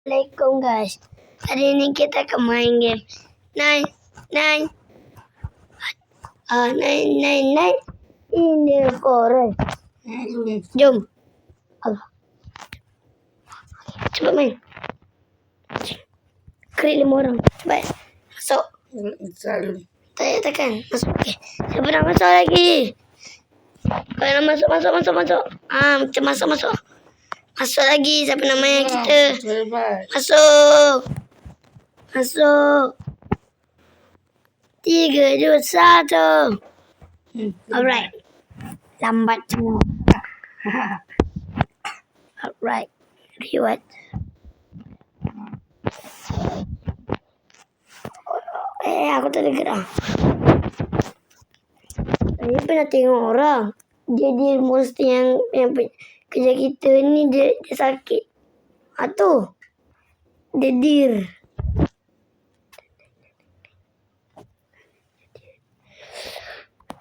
Assalamualaikum guys. Hari ini kita akan main game nine in the forest. Jom. Allah. Cepat main. Create 5 orang. Cepat. Masuk. Tak tekan. Masuk. Okey. Siapa nak masuk lagi? Kau nak masuk. Macam masuk. Masuk lagi. Siapa namanya kita? Masuk. 3, 2, 1. Alright. Lambat semua. Alright. Reward. Aku tak ada gerak. Saya pernah tengok orang. Dia monster yang kerja kita ni dia sakit. Tu. Dia dir.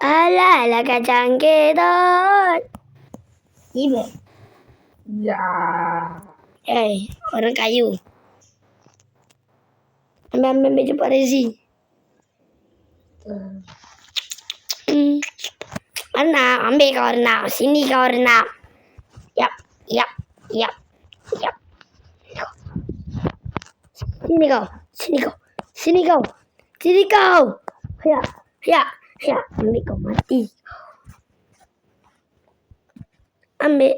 Alah kacang kedot. Ibu. Ya. Orang kayu. Ambil cepat Rezi. Mana? Ambil kau renang. Sini kau renang. Yap. Sini kau. Ya. Ambil kau mati. Ambil.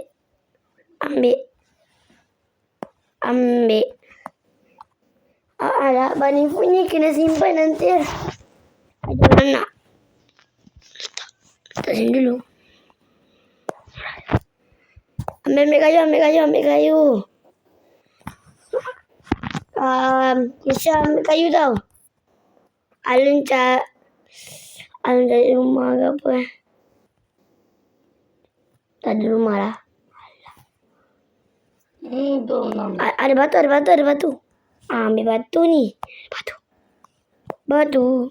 Alah, bunny food ni kena simpan nanti. Ada anak. Letak sini dulu. Ambil kayu. Kisah ambil kayu tau. Alun cari rumah ke apa. Tak ada rumah lah. Ada batu. Ambil batu ni. Batu.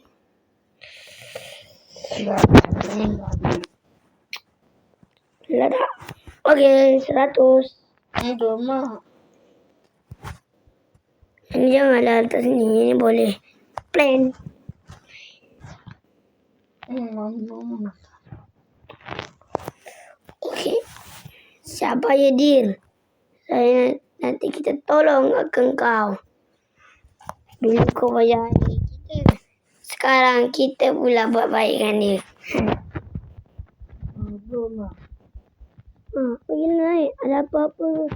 Lah tak. Okey, 100. Ini rumah. Ini janganlah letak sini. Ini boleh. Plan. Okey. Siapa ya deal? Nanti kita tolong akan kau. Dulu kau bayar kita. Sekarang kita pula buat baik dengan dia. Belum lah. Pergi naik. Ada apa-apa.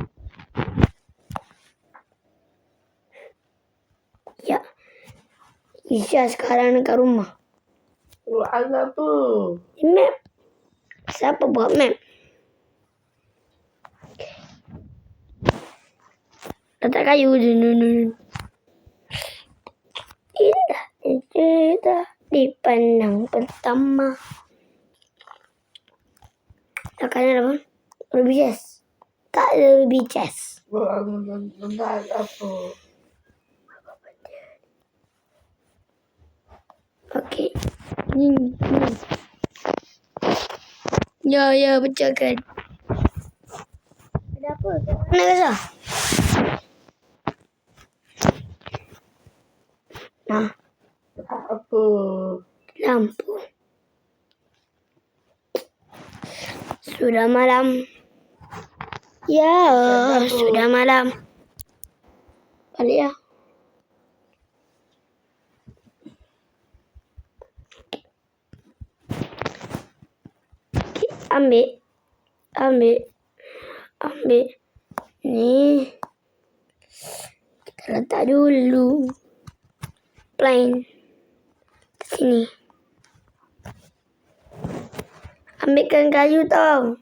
Ya. Isya sekarang dekat rumah. Ada apa? Map. Siapa buat map? Letak kayu. Indah cerita dipandang pertama. Takkan apa? Ruby chest. Tak ada ruby chest. Ada apa? Okey. Ni. Ya, pecahkan. Ada apa? Mana Gaza? Nah. Apa? Lampu. Sudah malam. Ya, sudah malam. Balik ya. Ambil. Ni. Kita letak dulu. Plain. Sini. Ambilkan kayu tau.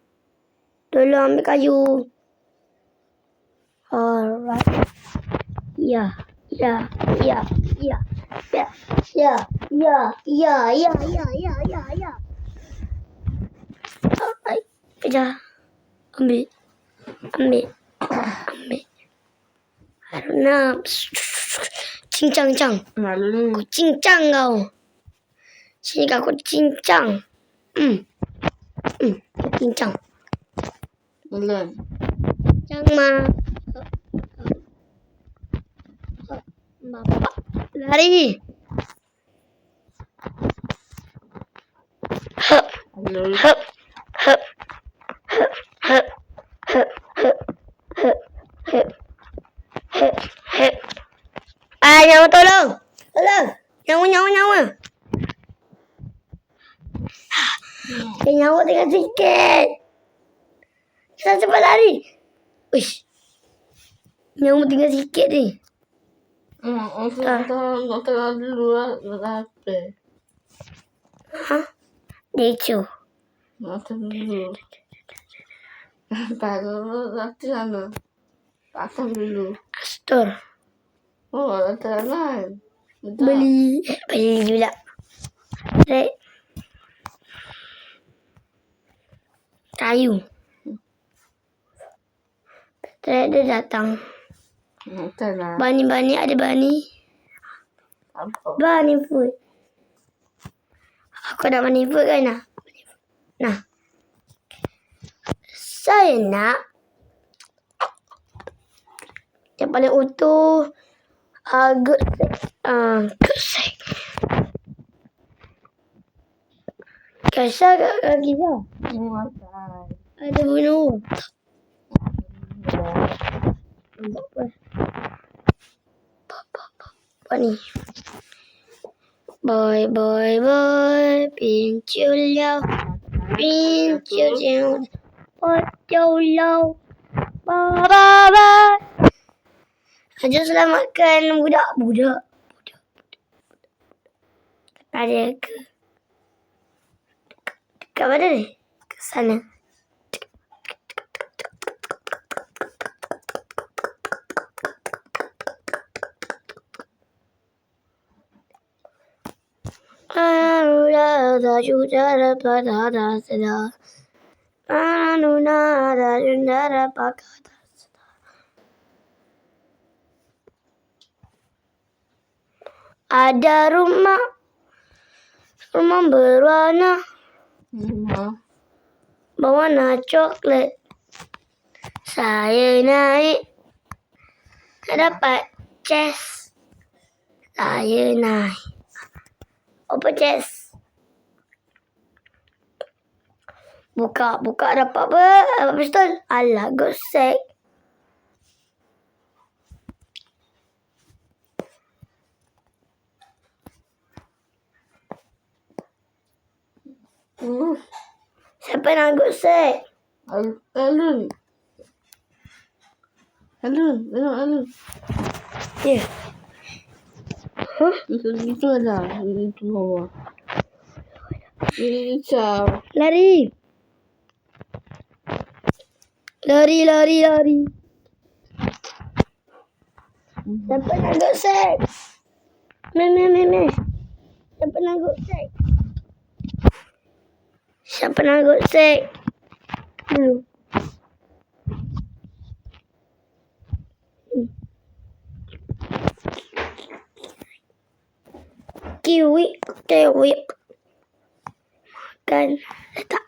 Tolong ambil kayu. Alright. Ya. Alright. Pecah. Ambil. Haruna. Cincang. Kau cincang kau. Sini kau cincang. Cincang. Belum. Cincang mah. Bapak lari. Hup, Lalu. hup, hup, hup, hup, hup, hup, hup, hup, hup, hup. Nyawa tolong. Tolong. Nyawa. Nyawa tinggal sikit. Kita cepat lari. Uish. Nyawa tinggal sikit ni. Nggak terlalu luar berapa? Hah? Deco. Nggak terlalu. Taruh nanti sana. Pasang dulu. Astor. Oh, ada lain. Beli pula. Rek. Kayu. Rek dia datang. Ada. Bani ada bani. Apa? Bani food. Aku nak bani food kan nak? Nah. Saya nak yang paling utuh. Good sex. Kasar kat kaki kau. Ada bunuh. Nampak apa? Apa ni? Boy, pincul lau. Pocong lau. Ba. Jom selamatkan budak. Ada ke? Dekat mana ni? Ke sana. Ada rumah berwarna coklat. Saya naik, dapat chest. Saya naik. Apa chest? Buka dapat apa? Dapat pistol. Alah, gosek. Siapa nak gosek? Alun. Ya. Hah? Itu ada. Itu bawah. Ini hijau. Lari. Siapa nak gosek? Me. Siapa nak gosek? Dulu. Kiwi. Makan. Letak.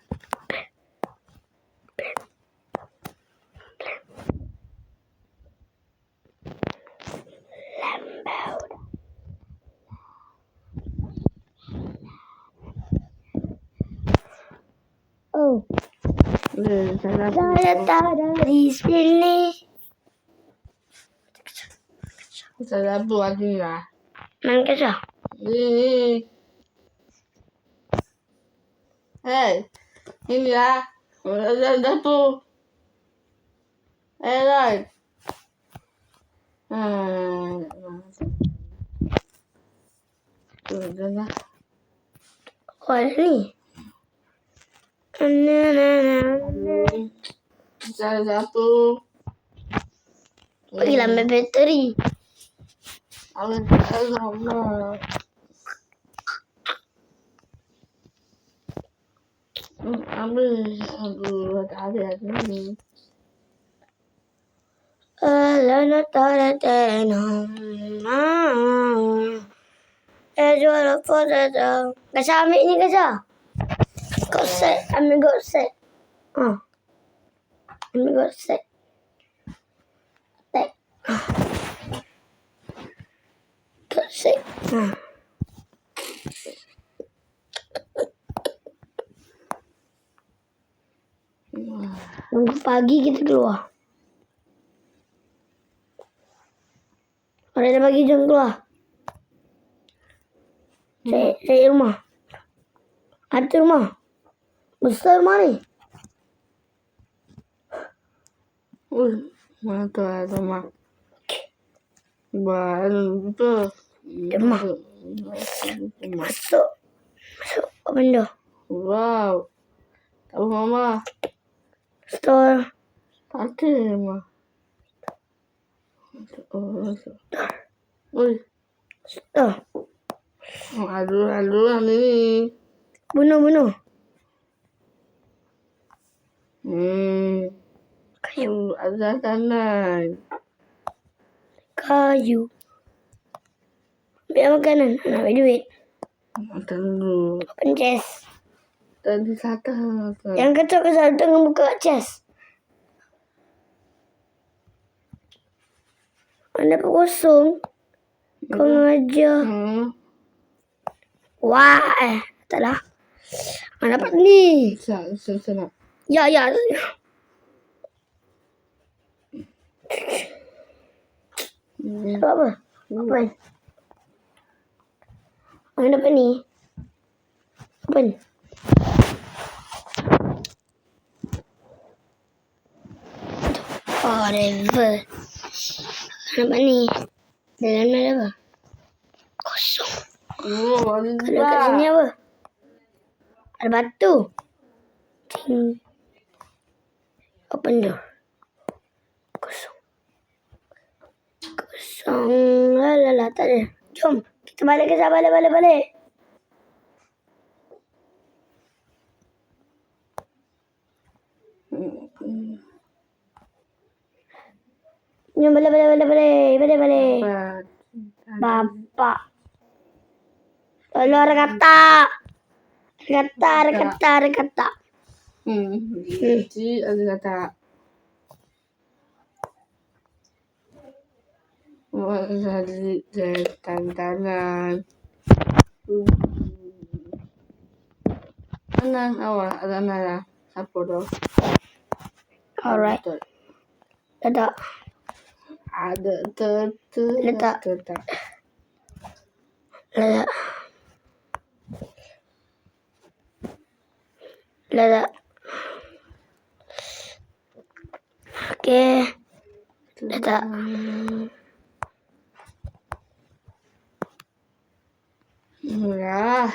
Lambau. Oh. Saya tak ada di sini. Saya buat ni lah. Main kesah. Hei, ini lah. Ada dapur. Right. Dah. Oh, ni. Saya dapur. Pergi lambat bateri. Ambil. Ada ni. Lana tara tena. Jual apa dah? Kasih ambil ni kasih. Ambil gosek. Ambil gosek. Tak. Nunggu pagi kita keluar. Kalau ada pagi jom keluar. Saya rumah. Ada rumah. Besar rumah ni. Mana tu ada rumah. Baru tu. Rumah. Masuk. Apa benda? Wow. Tahu mama. Store. Ada rumah. Oh, masuk. Oi. Store. Aduh ni. Bunuh. Kayu ada kanan. Kayu. Ambil makanan. Nak ambil duit. Makan dulu. Open chest. Tadi satu. Yang kacau tengah buka chest. Mana dapat kosong. Kau ngajar. Wah. Taklah. Mana dapat ni. Sana. Ya. Apa? Apa? Mana dapat ni? Open. Forever. Nampak ni. Dalam ni ada apa? Kosong. Ada Kalau kat sini apa? Ada batu. Ting. Open door. Kosong. Alah, tak ada. Jom. Kita balik ke sana. Balik. Jom balik. Bapak. Tolong kata. Ci ada kata. Jadi tantangan. Tenang awak ada nara. Apa tu? Alright. Dadah. Ada Letak. Okey. Letak. Murah.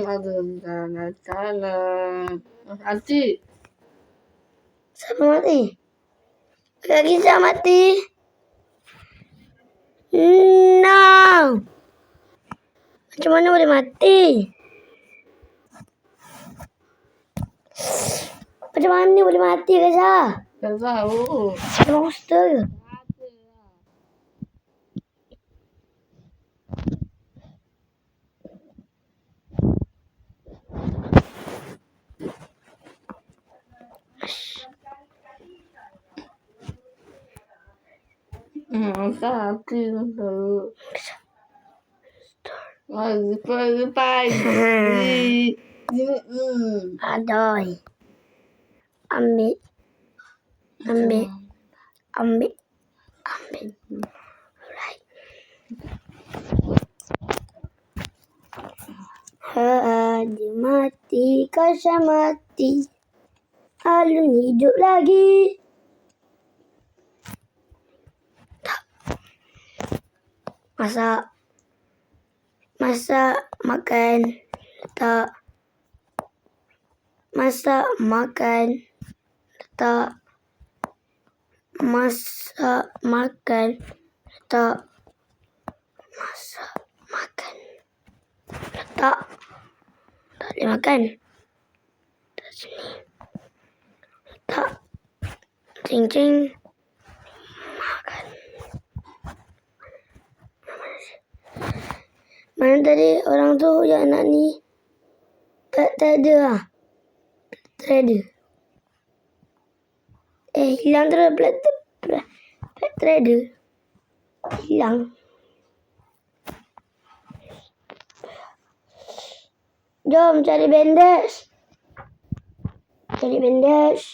Ada tanah. Mati. Siapa mati? Kaki saya mati. No. Macam mana boleh mati? Macam mana boleh mati ke saya? Tak tahu. Ada monster ke? Tak tahu. Pagi. Adoy. Ambil. Right. Dia mati, Kasha mati. Alun hidup lagi. Masak makan. Tak. Masak makan. Tak. Masak makan. Tak. Masak makan. Tak. Tak boleh makan. Tak sini. Tak. Cing. Makan. Mana tadi orang tu yang nak ni? Tak ada lah. Tak ada. Hilang terus. Plat trader. Hilang. Jom cari bandage. Cari bandage.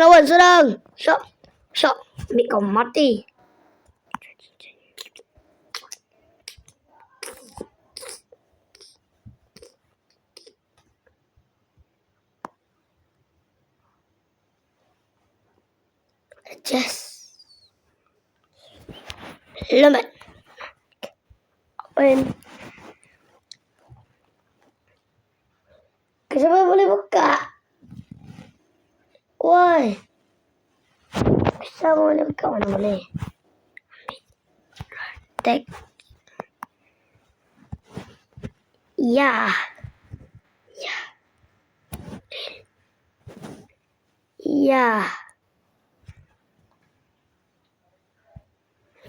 Lawan, serang. Syok. Syok. Ambil kau mati. Adjust. Lambat. Open. Kenapa boleh buka? Woi. Kenapa boleh buka? Mana boleh? Tek. Ya. Ya. Ya.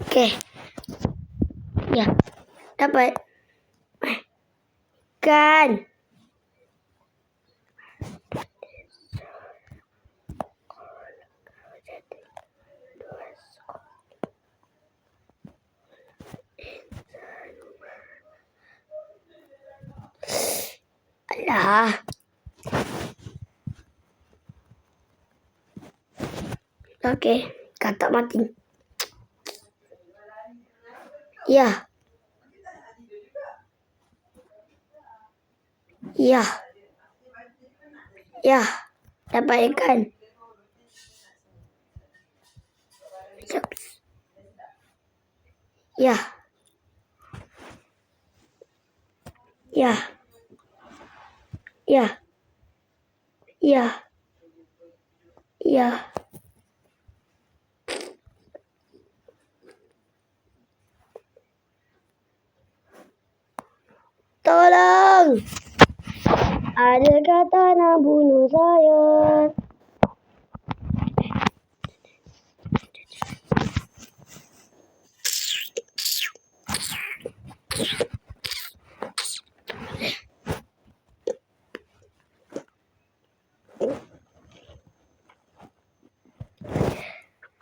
Okey. Ya. Dapat. Kan. Alah. Okey, kata mati. Ya. Ya. Ya. Dapat ikan. Ya. Ya. Ya. Ya. Ya. Tolong. Ada kata nak bunuh saya.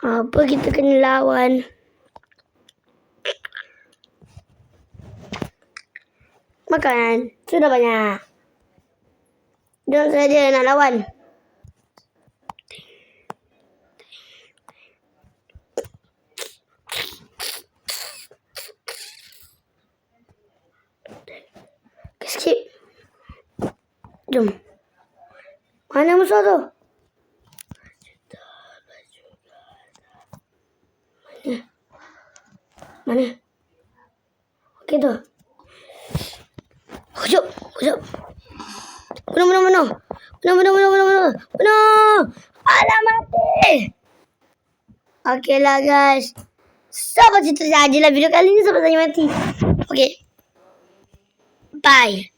Apa kita kena lawan? Makanan sudah banyak. Jom saja nak lawan. Skip. Jom. Mana musuh tu? Mana? Okey tu. Hujung. Bunuh. Alah mati. Okeylah guys. Sampai situ sajalah video kali ini sampai saya mati. Okey. Bye.